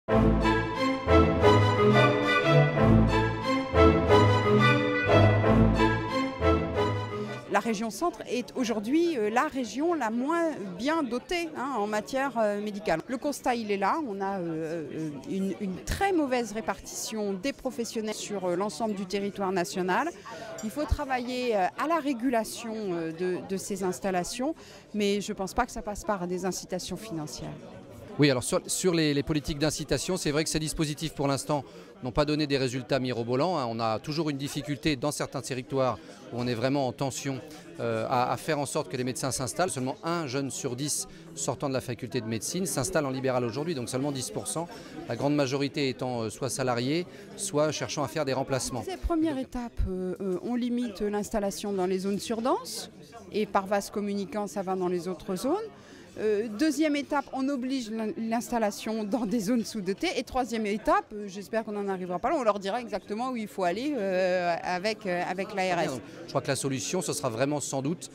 La région Centre est aujourd'hui la région la moins bien dotée en matière médicale. Le constat, il est là. On a une très mauvaise répartition des professionnels sur l'ensemble du territoire national. Il faut travailler à la régulation de ces installations, mais je ne pense pas que ça passe par des incitations financières. Oui, alors sur les politiques d'incitation, c'est vrai que ces dispositifs pour l'instant n'ont pas donné des résultats mirobolants. On a toujours une difficulté dans certains territoires où on est vraiment en tension à faire en sorte que les médecins s'installent. Seulement 1 jeune sur 10 sortant de la faculté de médecine s'installe en libéral aujourd'hui, donc seulement 10%. La grande majorité étant soit salariés, soit cherchant à faire des remplacements. Ces premières étapes, on limite l'installation dans les zones surdenses et par vase communicant, ça va dans les autres zones. Deuxième étape, on oblige l'installation dans des zones sous-dotées. Et troisième étape, j'espère qu'on n'en arrivera pas là, on leur dira exactement où il faut aller avec l'ARS. Je crois que la solution, ce sera vraiment sans doute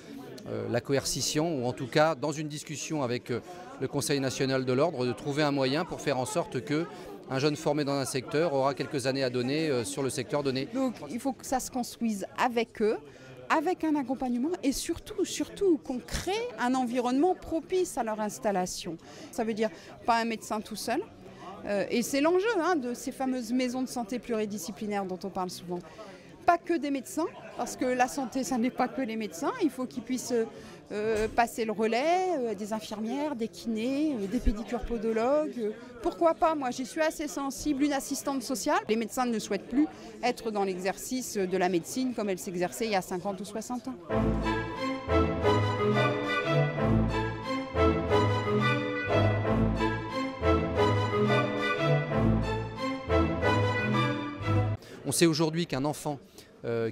la coercition, ou en tout cas dans une discussion avec le Conseil national de l'ordre, de trouver un moyen pour faire en sorte qu'un jeune formé dans un secteur aura quelques années à donner sur le secteur donné. Donc il faut que ça se construise avec eux, avec un accompagnement et surtout qu'on crée un environnement propice à leur installation. Ça veut dire pas un médecin tout seul. Et c'est l'enjeu de ces fameuses maisons de santé pluridisciplinaires dont on parle souvent. Pas que des médecins, parce que la santé, ça n'est pas que les médecins. Il faut qu'ils puissent passer le relais, des infirmières, des kinés, des pédicures-podologues. Pourquoi pas, moi j'y suis assez sensible, une assistante sociale. Les médecins ne souhaitent plus être dans l'exercice de la médecine comme elle s'exerçait il y a 50 ou 60 ans. On sait aujourd'hui qu'un enfant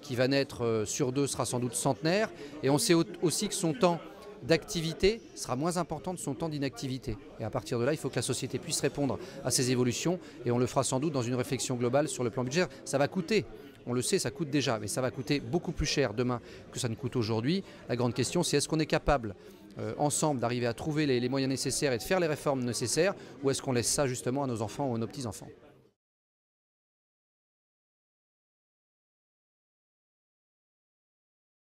qui va naître sur 2 sera sans doute centenaire, et on sait aussi que son temps d'activité sera moins important de son temps d'inactivité. Et à partir de là, il faut que la société puisse répondre à ces évolutions, et on le fera sans doute dans une réflexion globale sur le plan budgétaire. Ça va coûter, on le sait, ça coûte déjà, mais ça va coûter beaucoup plus cher demain que ça ne coûte aujourd'hui. La grande question, c'est est-ce qu'on est capable ensemble d'arriver à trouver les moyens nécessaires et de faire les réformes nécessaires, ou est-ce qu'on laisse ça justement à nos enfants ou à nos petits-enfants ?